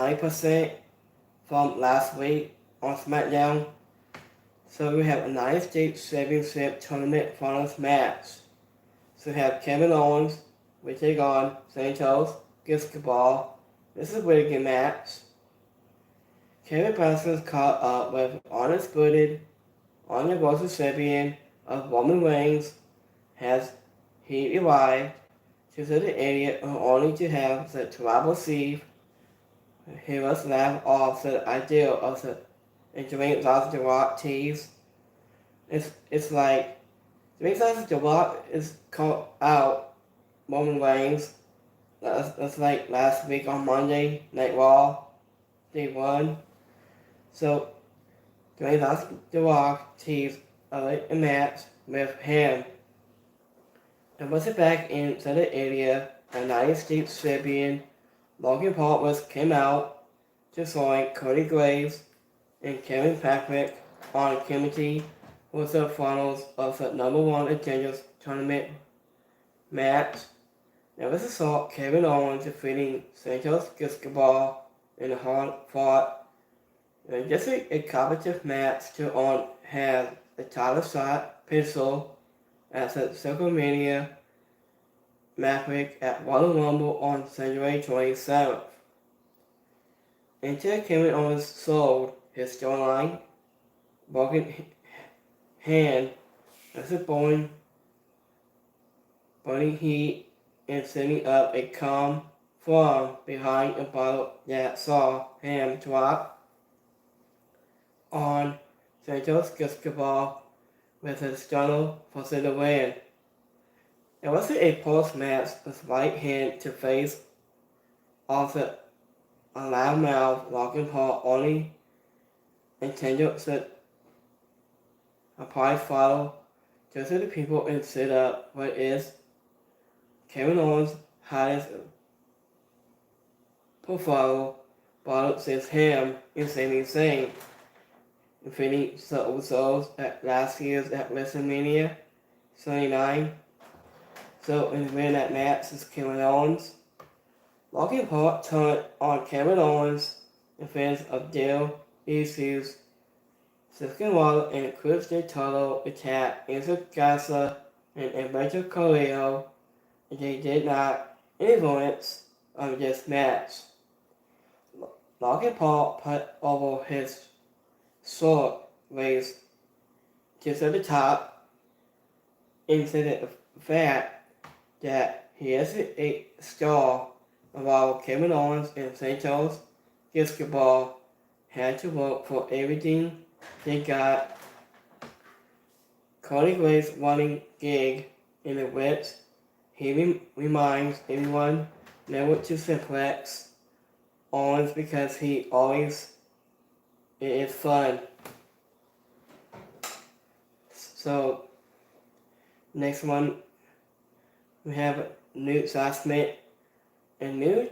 90% from last week on Smackdown. So we have a United States Championship Tournament Finals match. So we have Kevin Owens, we take on Santos, Giscabal. This is a really good match. Kevin Parsons caught up with undisputed Universal Champion of Roman Reigns has he arrived to the area only to have the tribal chief. He was laughed off the idea of the Dwayne lost the Rock tease. It's like Dwayne lost the Rock is called out Roman Reigns. That's like last week on Monday Night Raw. They won. So Dwayne lost the Rock teased a match with him. And was it back in the area, the United States champion Logan Paul came out to join Cody Graves and Kevin Patrick on committee with the finals of the number one Agendas tournament match. Now this saw Kevin Owens defeating Santos Giscabal in a hard-fought and just a competitive match to have the title shot pistol at the WrestleMania Maverick at Royal Rumble on January 27th. Until Kevin Owens sold his storyline, broken hand as a burning heat and setting up a calm from behind a bottle that saw him drop on Santos Giscabal with his stunner for the win. It wasn't a post-match with right hand to face off the loudmouth Logan Paul only intended to apply follow just to the people and set up what is Kevin Owens' highest profile bottle since him in Sami Zayn, defeating the Usos at last year's at WrestleMania 79. So in the win that match is Kevin Owens. Logan Paul turned on Kevin Owens in fans of Dale issues. Second Waller and Chris Del Toro attacked Enzo Garza and Alberto Carrillo, and they did not influence on this match. Logan Paul put over his sword raised just at the top, into the fact that he is a star while Kevin Owens and Santos Giscabal had to work for everything they got. Cody Graves' running gig in the which he reminds everyone never to simplex Owens because he always it is fun. So next one we have new assessment and new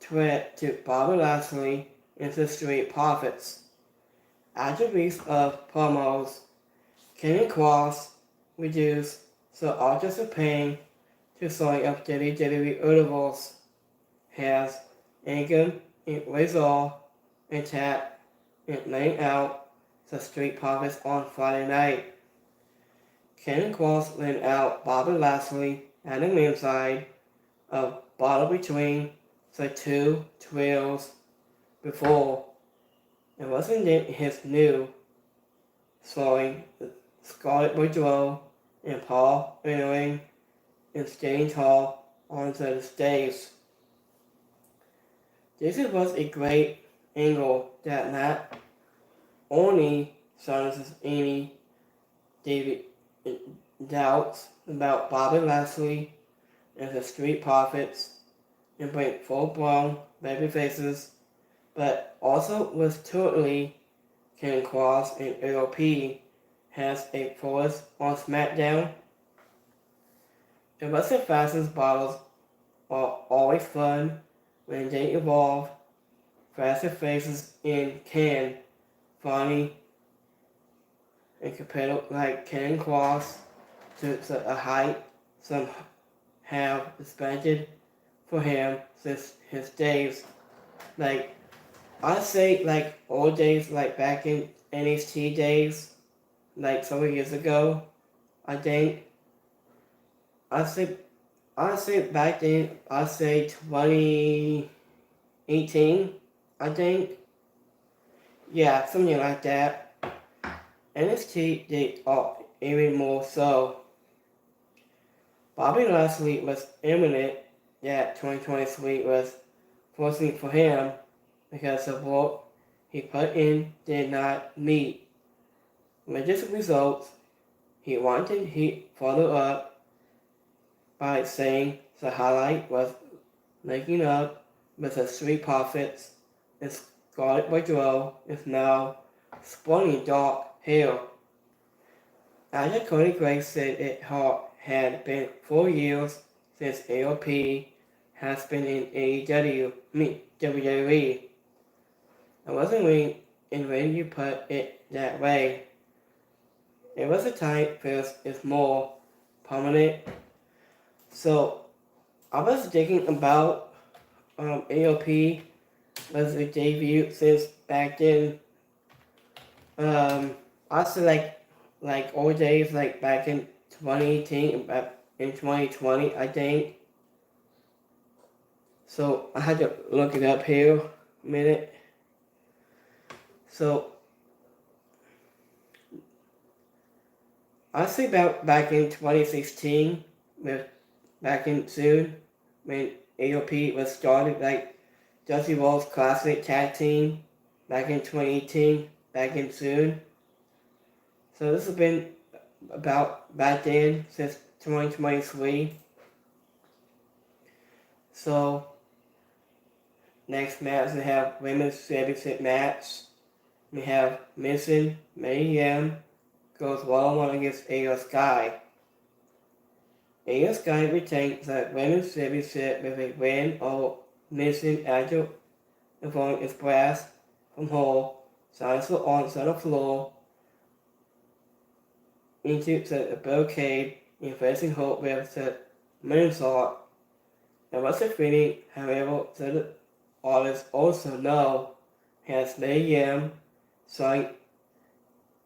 threat to Bobby Lashley into Street Profits. After weeks of promos, Kenny Cross reduced the artist of pain to sign up WWE Universe has Angum and Razor and Tap and laying out the Street Profits on Friday night. Kenny Cross laid out Bobby Lashley at the ringside of battle between the two trios before. It wasn't his new slowing Scarlett Bordeaux and Paul Ellering and staying tall onto the stage. This was a great angle that not only silences any doubts about Bobby Lashley and the Street Profits and bring full-blown baby faces, but also was totally Ken Cross and AOP has a force on Smackdown. It was the fastest battles are always fun when they evolve. Faster faces in Ken, funny, and competitive like Ken Cross to a height some have expected for him since his days Like, I say, like, old days, like, back in NXT days, like, several years ago, I think. I say, I say back then, I say 2018, I think. Yeah, something like that. NXT did even more so. Bobby Lashley was imminent that 2023 was fortunate for him because the work he put in did not meet religious results. He wanted to follow up by saying the highlight was linking up with the Street Profits and Scarlet Bordeaux is now sporting dark hair. After Cody Graves said it had been 4 years since AOP has been in AEW, WWE. I wasn't really in when you put it that way. It was a time feels is more permanent. So I was thinking about AOP was a debut since back then. I said like old days like back in 2018 in 2020 I think. So I had to look it up here a minute. So I say about back in 2016 with back in June when AOP was started like Dusty Rhodes Classic Tag Team back in 2018 back in June. So this has been about back then since 2023. So next match we have women's championship match. We have Missing Mayhem goes one-on-one against Io Sky. Io Sky retains the women's championship with a win over Missing after the phone is blast from Hall, signs on the floor into the barricade and facing Hope with the moonsault. And what's the feeling, however, the artists also know has Mayhem, so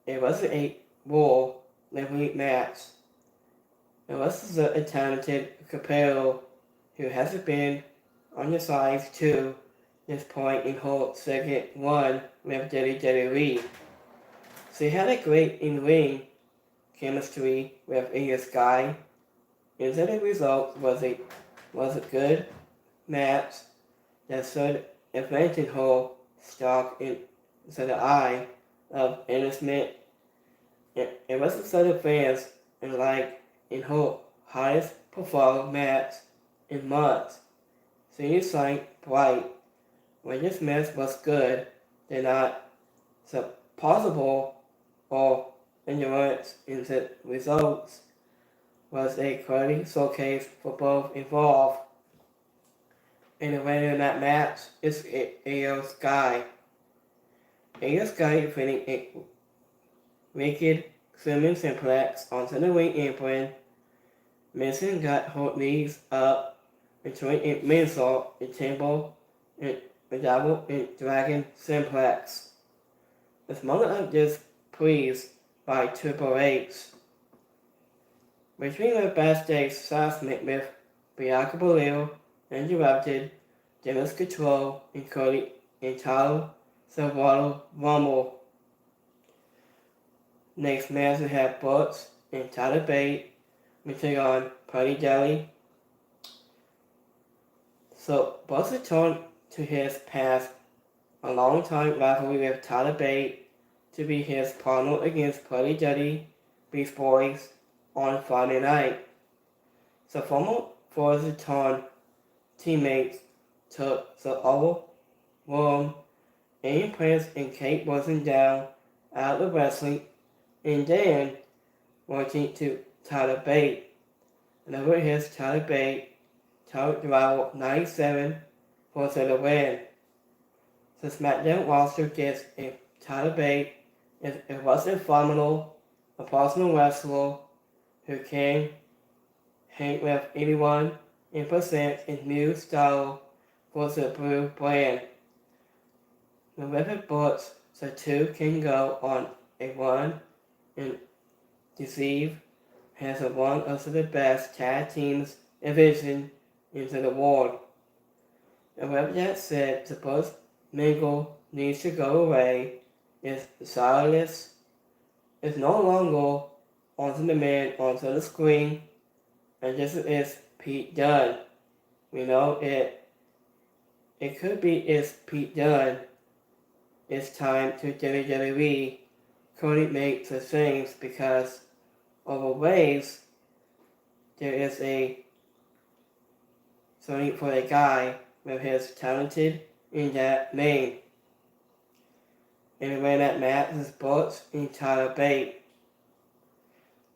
it wasn't a war lively match. It was a talented Capello who hasn't been on the sides to this point in her second one with WWE. She had a great in-ring chemistry with Io Sky, and the result was a good match that should advantage her stock into the eye of entertainment. It was a set of fans and like in her highest profile match in months. She sang bright. When this match was good, they're not so possible or endurance in the results was a quality showcase for both involved. And the winner in that match is Io Sky. Io Sky defeating a wicked swimming simplex onto the ring apron. Mason got her knees up between a moonsault, a table, and a double and dragon simplex. The smaller of this pleased by Triple H. Between the backstage segment with Bianca Belair interrupted Dennis Control and Cody and Tyler Salvador Rumble. Next match we have Butch and Tyler Bate meeting on Party Deli. So Butch returned to his past a long time rivalry with Tyler Bate to be his partner against Party Deli Beast Boys on Friday night. The former Forza teammates took the other room and Prince and Kate wasn't down out of wrestling and then working to Tyler Bate. And over his Tyler Bate, Tyler rival 97 for the win. The Smackdown roster gets a Tyler Bate it was a phenomenal, a personal wrestler who can hang with anyone and present a new style for the Blue brand. The river boats so two can go on a run and deceive has one of the best tag teams division into the world. The rep that said the both mingle needs to go away is Silas is no longer onto the man onto the screen, and this is Pete Dunne. We know it could be it's Pete Dunne. It's time to WWE Cody make the things because over ways there is a something for a guy with his talented in that name. And when that match is Bots and Tyler Bate.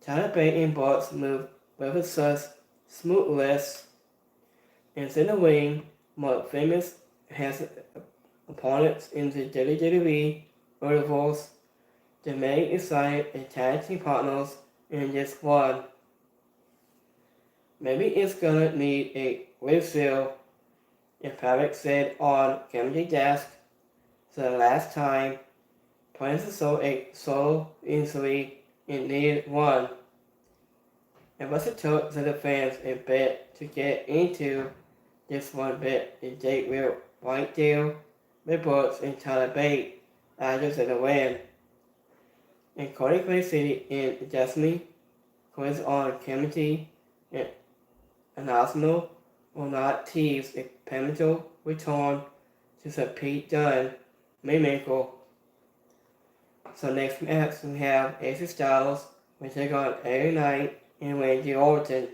Tyler Bate and Bots move with a smoothness and in the ring more famous has opponents in the WWE universe. The main excited a tag team partners in this one. Maybe it's gonna need a refill, if Patrick said on Kennedy desk. So the last time, Prince saw a solo injury and needed one. It was a took to the fans a bit to get into this one bit, and they will right there with Brooks and Tyler Bate after the win. In Cody Clay City in Destiny, quiz on Kennedy and Arsenal will not tease a pivotal return to the Pete Dunne Maymaker. So next match we have AC Styles, which take on every night and Randy Orton.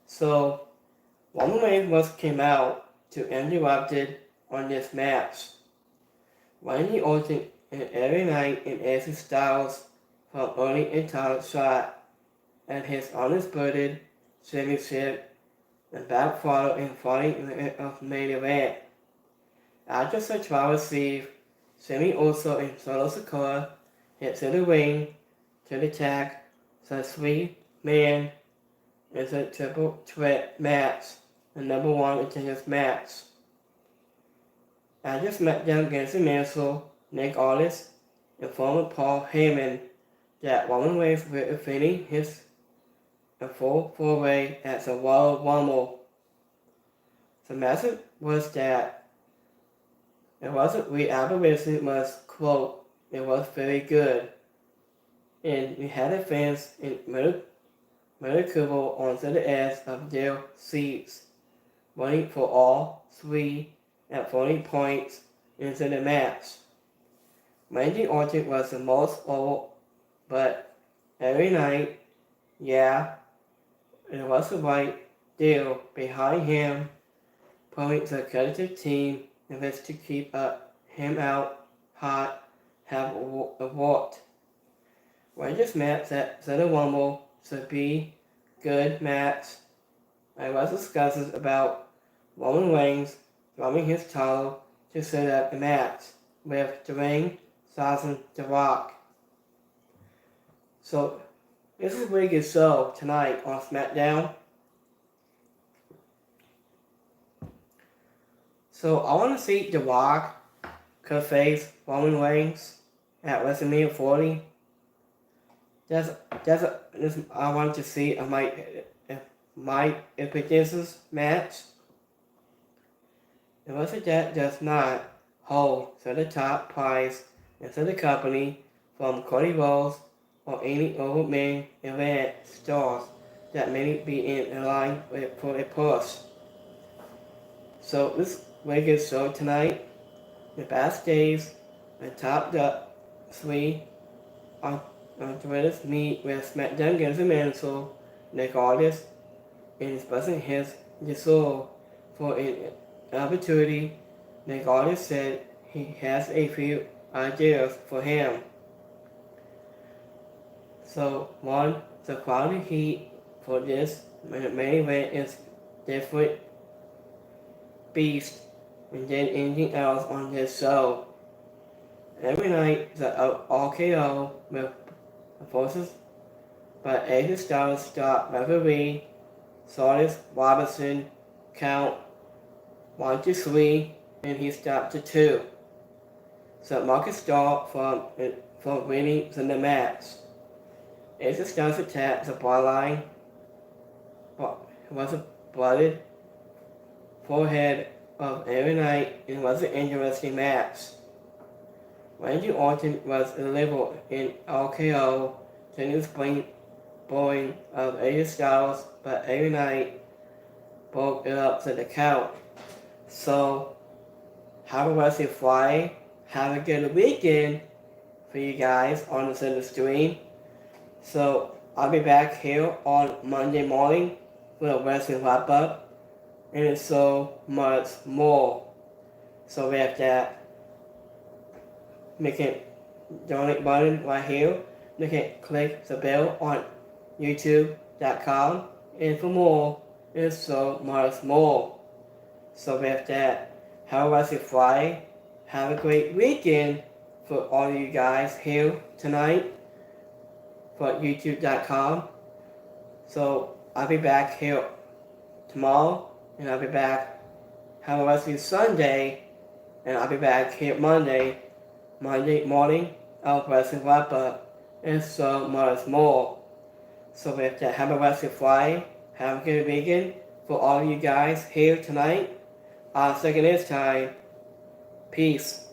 So Roman Reigns once came out to interrupted on this match. Randy Orton and every night in AC Styles from early in title shot at his undisputed championship and backfired in fighting of main event. After such power receive, Sammy also in Solo Sakura hits in the ring to the attack the three-man is a triple threat match, the number one contenders match. After Smackdown against the Mantle, Nick Aldis informed Paul Heyman that Roman Reigns will be defending his full four-way at the Royal Rumble. The message was that it wasn't re-aberration was, quote, it was very good. And we had the fans in Mercury onto the edge of their seats, waiting for all three at 40 points into the match. Randy Orton was the most over, but every night, yeah, it was the right deal behind him, pulling the collective team in which to keep him out hot, have worked. When this match at the Rumble should be good match. I was discussing about Roman Reigns dropping his title to set up the match with Dwayne Johnson The Rock. So this is a really good show tonight on Smackdown. So I want to see The Rock could face Roman Reigns at WrestleMania 40. I want to see my predictions match. It was that does not hold to the top prize into the company from Cody Rhodes or any other main event stars that may be in line for a push. So this really good show tonight. The backstage and top three on Twitter's meet with Smackdown against the Mantle, Nick Aldis, and expressing his desire for an opportunity. Nick Aldis said he has a few ideas for him. So one, the quality heat for this main event is different beast and then anything else on this show. Every night the RKO with forces by AJ Styles stop referee Sardis Robinson count 1 to 3 and he stopped to 2. So Marcus start from winning the match. As it starts to tap the bloodline, was a blooded forehead of every night and was an interesting match. Randy Orton was delivered in RKO to new spring bowling of AJ Styles, but every night broke it up to the count. So, have a blessed Friday. Have a good weekend for you guys on the center stream. So, I'll be back here on Monday morning with a wrestling wrap up and so much more. So, we have that. Make it donate button right here. You can click the bell on youtube.com and for more and so much more. So with that, have a blessed Friday. Have a great weekend for all of you guys here tonight for youtube.com. So I'll be back here tomorrow and I'll be back. Have a blessed Sunday and I'll be back here Monday morning. I'll wrestling wrap up and so much more. So with that, have a blessed Friday. Have a good weekend for all of you guys here tonight. I'll second this time. Peace.